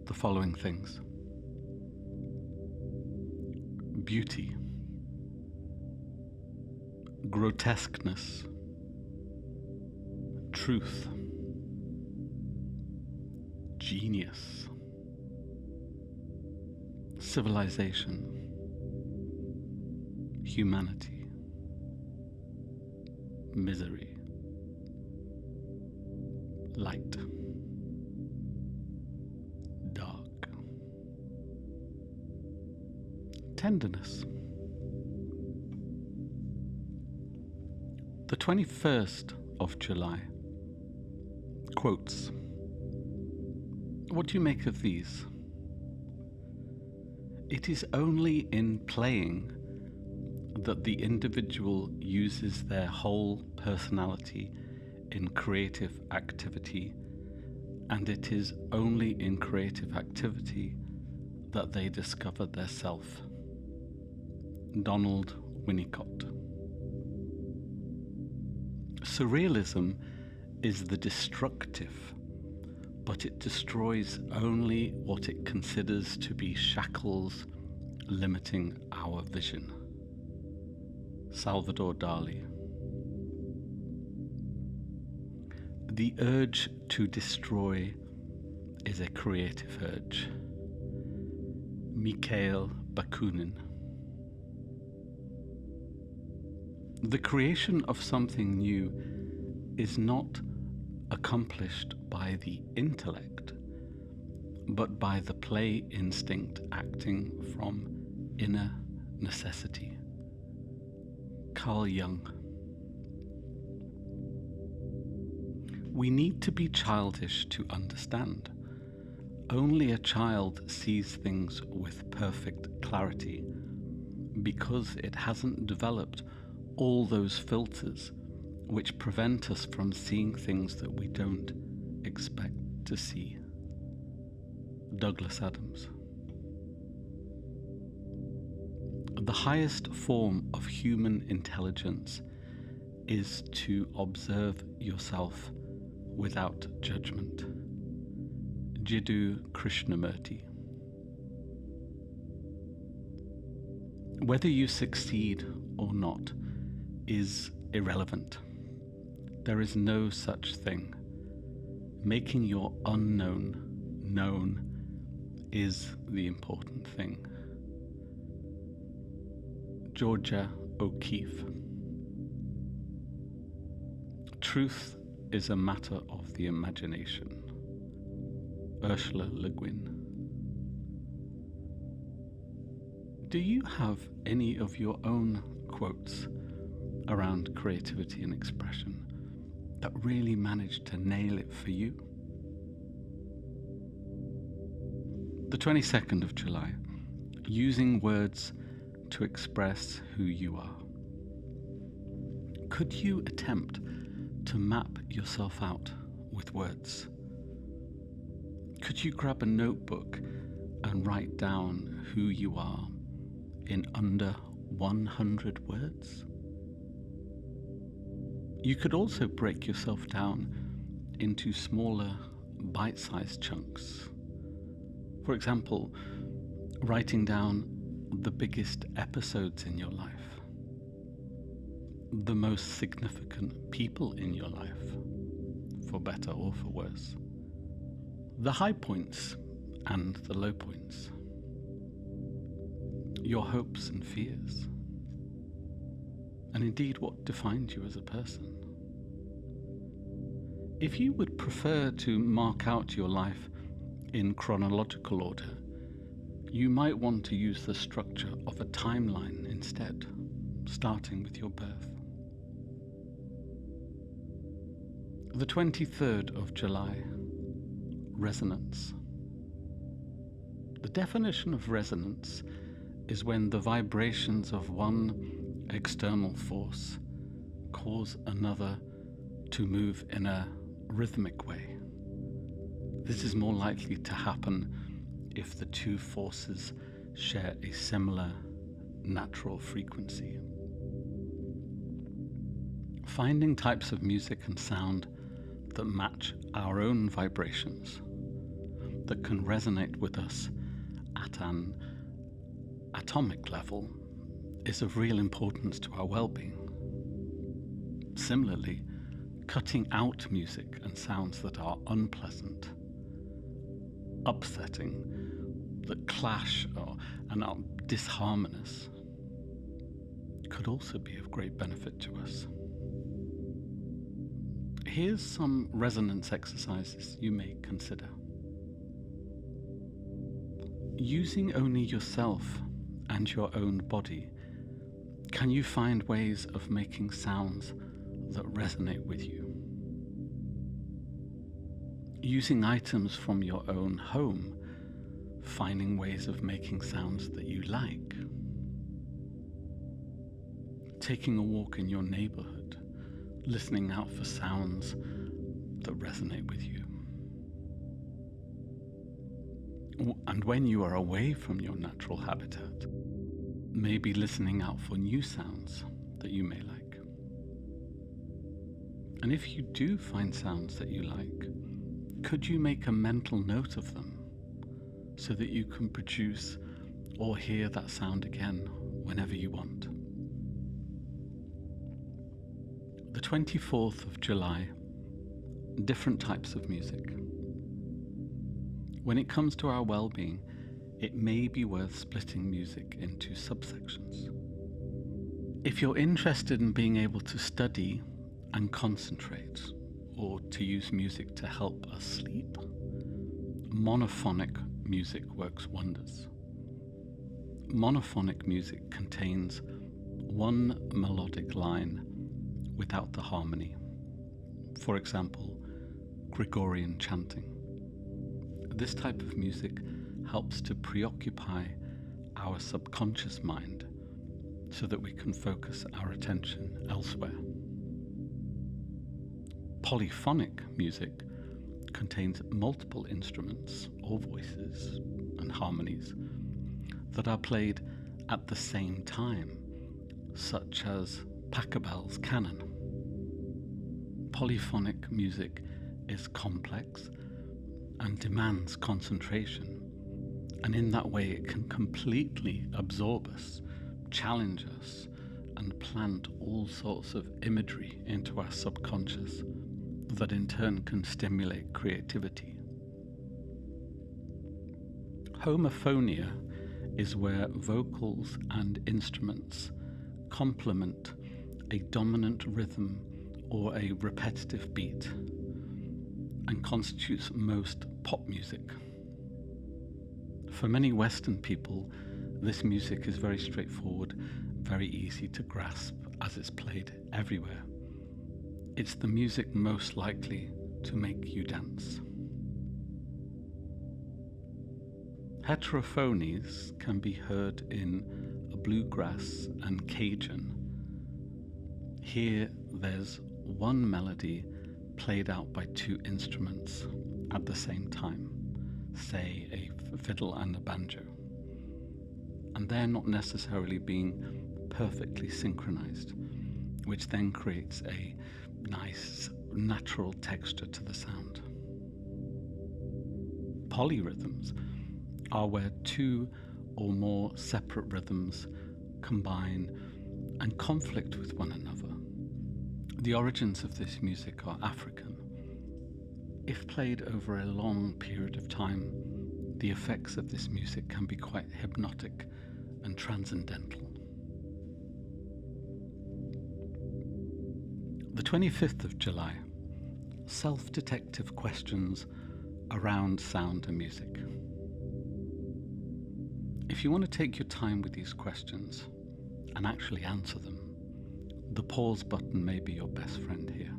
the following things? Beauty, grotesqueness, truth, genius, civilization, humanity, misery, light, dark, tenderness. The 21st of July. Quotes. What do you make of these? It is only in playing that the individual uses their whole personality in creative activity, and it is only in creative activity that they discover their self. Donald Winnicott. Surrealism is the destructive, but it destroys only what it considers to be shackles limiting our vision. Salvador Dali. The urge to destroy is a creative urge. Mikhail Bakunin. The creation of something new is not accomplished by the intellect, but by the play instinct acting from inner necessity. Carl Jung. We need to be childish to understand. Only a child sees things with perfect clarity because it hasn't developed all those filters which prevent us from seeing things that we don't expect to see. Douglas Adams. The highest form of human intelligence is to observe yourself without judgment. Jiddu Krishnamurti. Whether you succeed or not is irrelevant. There is no such thing. Making your unknown known is the important thing. Georgia O'Keeffe. Truth is a matter of the imagination. Ursula Le Guin. Do you have any of your own quotes around creativity and expression that really managed to nail it for you? The 22nd of July. Using words to express who you are. Could you attempt to map yourself out with words? Could you grab a notebook and write down who you are in under 100 words? You could also break yourself down into smaller, bite-sized chunks. For example, writing down the biggest episodes in your life, the most significant people in your life, for better or for worse, the high points and the low points, your hopes and fears, and indeed what defines you as a person. If you would prefer to mark out your life in chronological order, you might want to use the structure of a timeline instead, starting with your birth. The 23rd of July, resonance. The definition of resonance is when the vibrations of one external force cause another to move in a rhythmic way. This is more likely to happen if the two forces share a similar natural frequency. Finding types of music and sound that match our own vibrations, that can resonate with us at an atomic level, is of real importance to our well-being. Similarly, cutting out music and sounds that are unpleasant, upsetting, that clash and are disharmonious could also be of great benefit to us. Here's some resonance exercises you may consider. Using only yourself and your own body, can you find ways of making sounds that resonate with you? Using items from your own home, finding ways of making sounds that you like. Taking a walk in your neighborhood, listening out for sounds that resonate with you. And when you are away from your natural habitat, maybe listening out for new sounds that you may like. And if you do find sounds that you like, could you make a mental note of them so that you can produce or hear that sound again whenever you want? The 24th of July, different types of music. When it comes to our well-being, it may be worth splitting music into subsections. If you're interested in being able to study and concentrate, or to use music to help us sleep, monophonic music works wonders. Monophonic music contains one melodic line without the harmony. For example, Gregorian chanting. This type of music helps to preoccupy our subconscious mind so that we can focus our attention elsewhere. Polyphonic music contains multiple instruments or voices and harmonies that are played at the same time, such as Pachelbel's canon. Polyphonic music is complex and demands concentration, and in that way it can completely absorb us, challenge us, and plant all sorts of imagery into our subconscious that in turn can stimulate creativity. Homophonia is where vocals and instruments complement a dominant rhythm or a repetitive beat and constitutes most pop music. For many Western people, this music is very straightforward, very easy to grasp as it's played everywhere. It's the music most likely to make you dance. Heterophonies can be heard in bluegrass and Cajun. Here there's one melody played out by two instruments at the same time, say a fiddle and a banjo, and they're not necessarily being perfectly synchronized, which then creates a nice natural texture to the sound. Polyrhythms are where two or more separate rhythms combine and conflict with one another, The origins of this music are African. If played over a long period of time, the effects of this music can be quite hypnotic and transcendental. The 25th of July, self-detective questions around sound and music. If you want to take your time with these questions and actually answer them, the pause button may be your best friend here.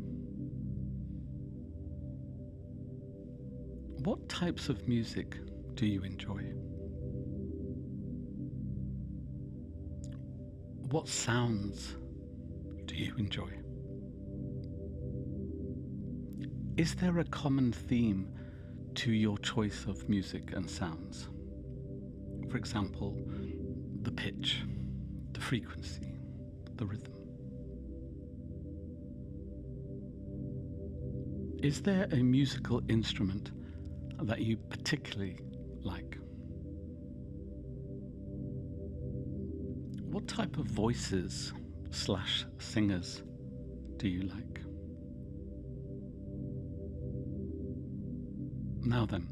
What types of music do you enjoy? What sounds do you enjoy? Is there a common theme to your choice of music and sounds? For example, the pitch, the frequency, the rhythm. Is there a musical instrument that you particularly like? What type of voices / singers do you like? Now then,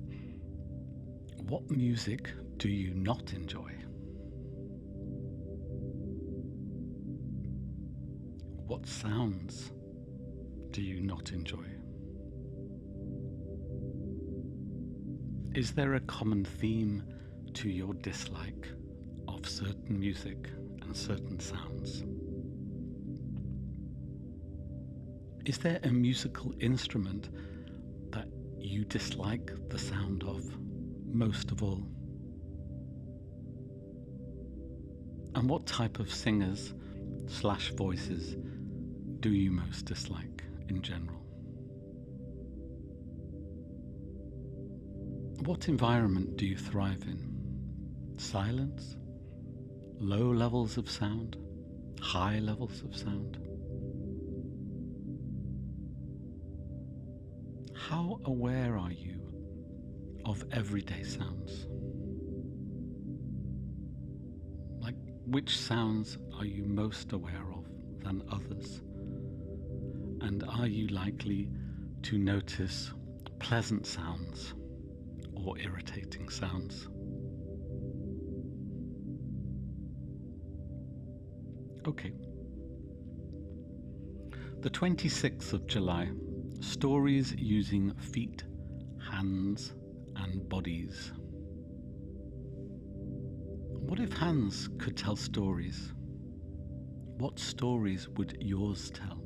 what music do you not enjoy? What sounds do you not enjoy? Is there a common theme to your dislike of certain music and certain sounds? Is there a musical instrument that you dislike the sound of most of all? And what type of singers / voices do you most dislike in general? What environment do you thrive in? Silence? Low levels of sound? High levels of sound? How aware are you of everyday sounds? Like, which sounds are you most aware of than others? And are you likely to notice pleasant sounds or irritating sounds? Okay. The 26th of July, stories using feet, hands, and bodies. What if hands could tell stories? What stories would yours tell?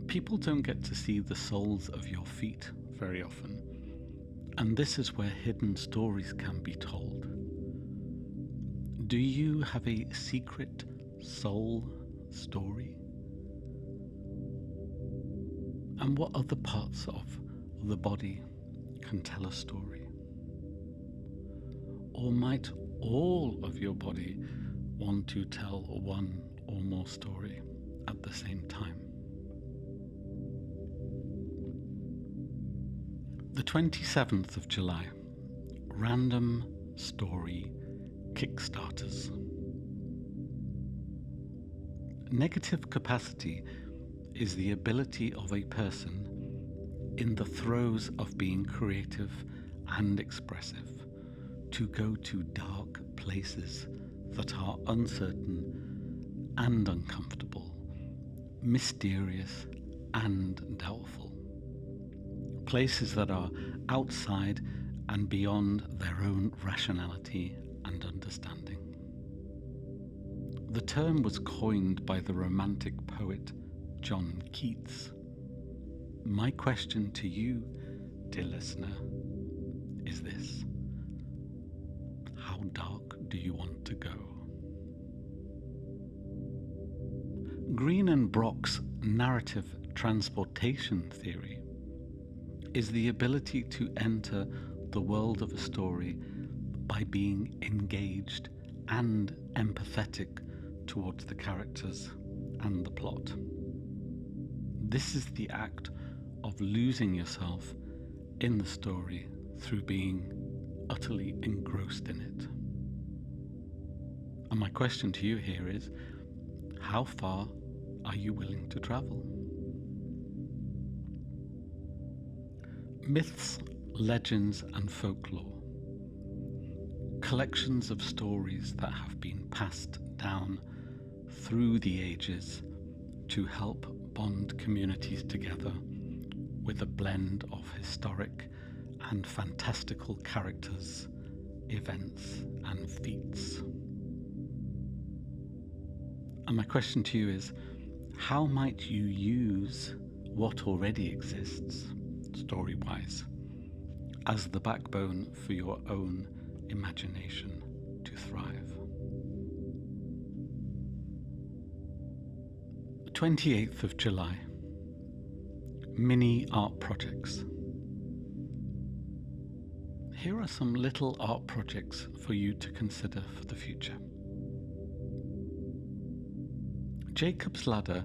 People don't get to see the soles of your feet very often, and this is where hidden stories can be told. Do you have a secret soul story? And what other parts of the body can tell a story? Or might all of your body want to tell one or more story at the same time? The 27th of July, random story Kickstarters. Negative capacity is the ability of a person in the throes of being creative and expressive to go to dark places that are uncertain and uncomfortable, mysterious and doubtful. Places that are outside and beyond their own rationality and understanding. The term was coined by the Romantic poet John Keats. My question to you, dear listener, is this: how dark do you want to go? Green and Brock's narrative transportation theory is the ability to enter the world of a story by being engaged and empathetic towards the characters and the plot. This is the act of losing yourself in the story through being utterly engrossed in it. And my question to you here is, How far are you willing to travel? Myths, legends, and folklore. Collections of stories that have been passed down through the ages to help bond communities together with a blend of historic and fantastical characters, events, and feats. And my question to you is, how might you use what already exists, story-wise, as the backbone for your own imagination to thrive? 28th of July. Mini art projects. Here are some little art projects for you to consider for the future. Jacob's ladder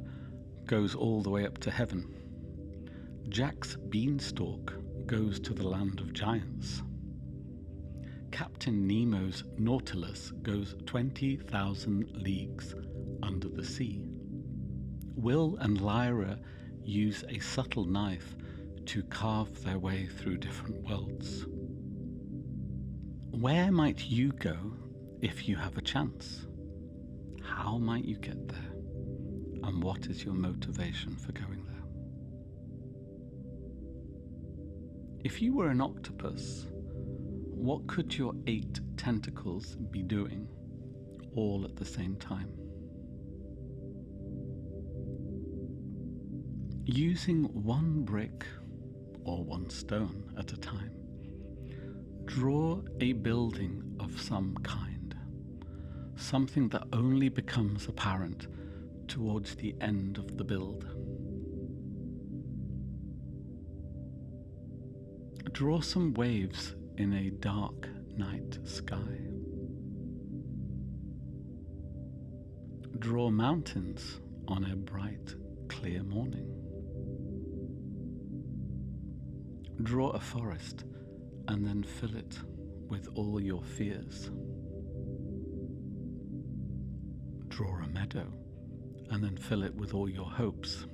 goes all the way up to heaven. Jack's beanstalk goes to the land of giants. Captain Nemo's Nautilus goes 20,000 leagues under the sea. Will and Lyra use a subtle knife to carve their way through different worlds. Where might you go if you have a chance? How might you get there? And what is your motivation for going there? If you were an octopus, what could your 8 tentacles be doing all at the same time? Using one brick or one stone at a time, draw a building of some kind, something that only becomes apparent towards the end of the build. Draw some waves in a dark night sky. Draw mountains on a bright, clear morning. Draw a forest and then fill it with all your fears. Draw a meadow and then fill it with all your hopes.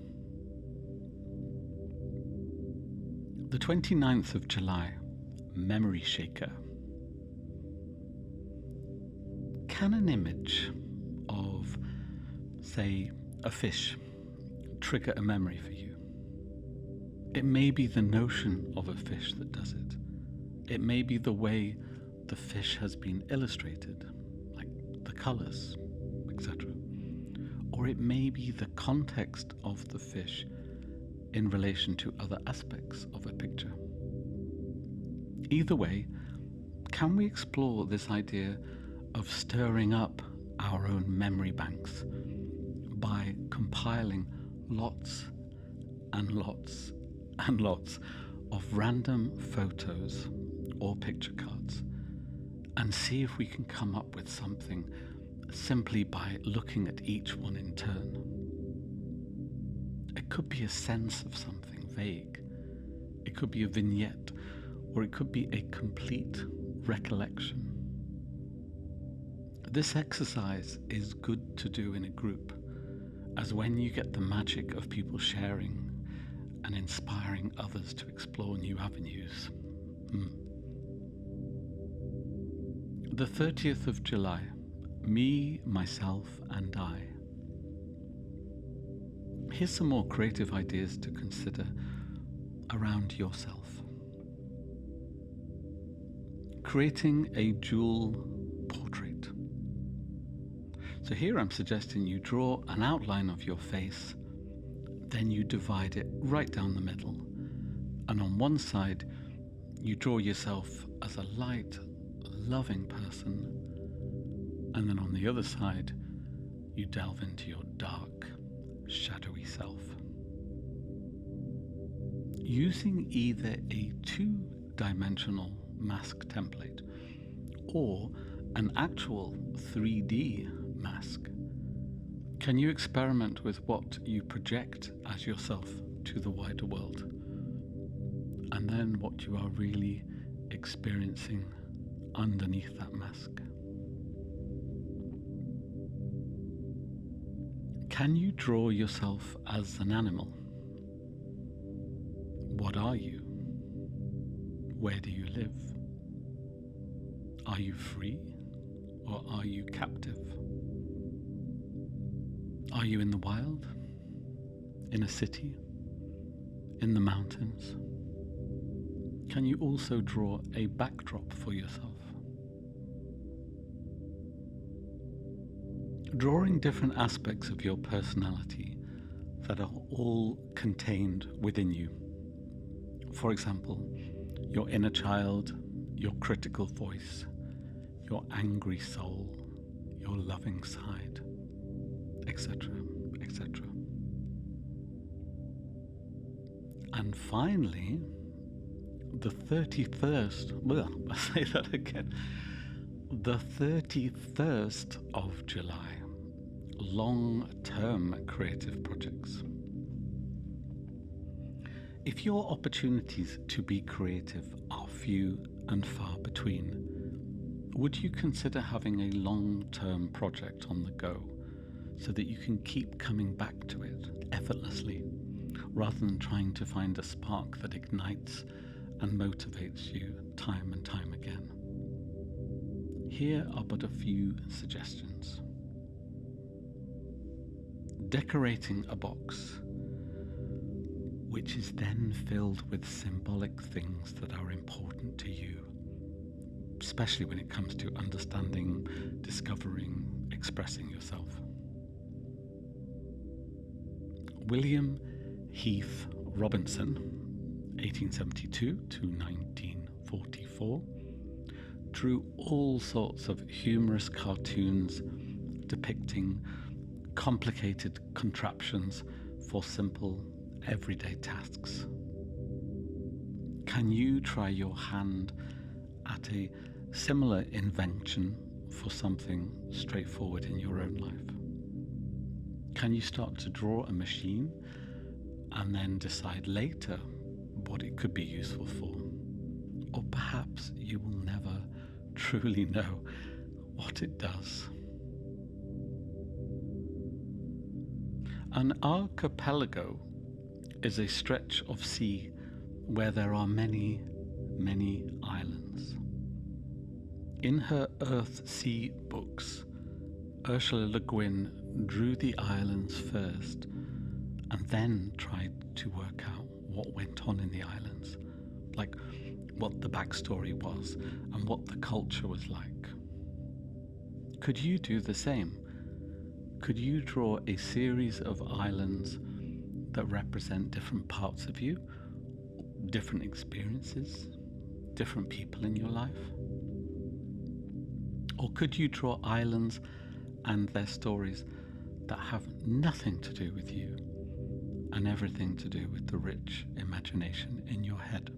The 29th of July, Memory Shaker. Can an image of, say, a fish trigger a memory for you? It may be the notion of a fish that does it. It may be the way the fish has been illustrated, like the colors, etc. Or it may be the context of the fish in relation to other aspects of a picture. Either way, can we explore this idea of stirring up our own memory banks by compiling lots and lots and lots of random photos or picture cards and see if we can come up with something simply by looking at each one in turn? It could be a sense of something vague. It could be a vignette, or it could be a complete recollection. This exercise is good to do in a group, as when you get the magic of people sharing and inspiring others to explore new avenues. The 30th of July, Me, Myself and I. Here's some more creative ideas to consider around yourself. Creating a dual portrait. So here I'm suggesting you draw an outline of your face, then you divide it right down the middle, and on one side you draw yourself as a light, loving person, and then on the other side you delve into your dark, shadowy self. Using either a 2-dimensional mask template or an actual 3D mask, can you experiment with what you project as yourself to the wider world, and then what you are really experiencing underneath that mask? Can you draw yourself as an animal? What are you? Where do you live? Are you free or are you captive? Are you in the wild? In a city? In the mountains? Can you also draw a backdrop for yourself? Drawing different aspects of your personality that are all contained within you. For example, your inner child, your critical voice, your angry soul, your loving side, etc., etc. And finally, the 31st, I'll say that again, the 31st of July, long-term creative projects. If your opportunities to be creative are few and far between, would you consider having a long-term project on the go so that you can keep coming back to it effortlessly, rather than trying to find a spark that ignites and motivates you time and time again? Here are but a few suggestions. Decorating a box, which is then filled with symbolic things that are important to you, especially when it comes to understanding, discovering, expressing yourself. William Heath Robinson, 1872 to 1944, drew all sorts of humorous cartoons depicting complicated contraptions for simple, everyday tasks. Can you try your hand at a similar invention for something straightforward in your own life? Can you start to draw a machine and then decide later what it could be useful for? Or perhaps you will never truly know what it does. An archipelago is a stretch of sea where there are many, many islands. In her Earth-Sea books, Ursula Le Guin drew the islands first and then tried to work out what went on in the islands, like what the backstory was and what the culture was like. Could you do the same? Could you draw a series of islands that represent different parts of you, different experiences, different people in your life? Or could you draw islands and their stories that have nothing to do with you and everything to do with the rich imagination in your head?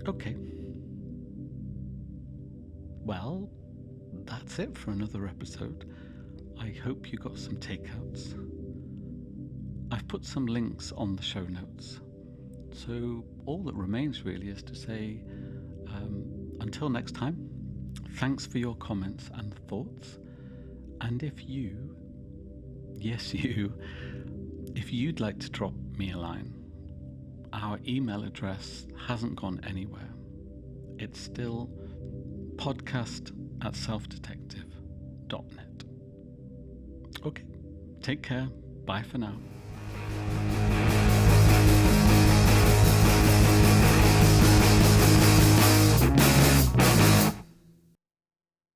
Okay. Well, that's it for another episode. I hope you got some takeouts. I've put some links on the show notes. So all that remains really is to say, until next time, thanks for your comments and thoughts. And if you, yes you, if you'd like to drop me a line, our email address hasn't gone anywhere. It's still podcast@selfdetective.net. Okay, take care. Bye for now.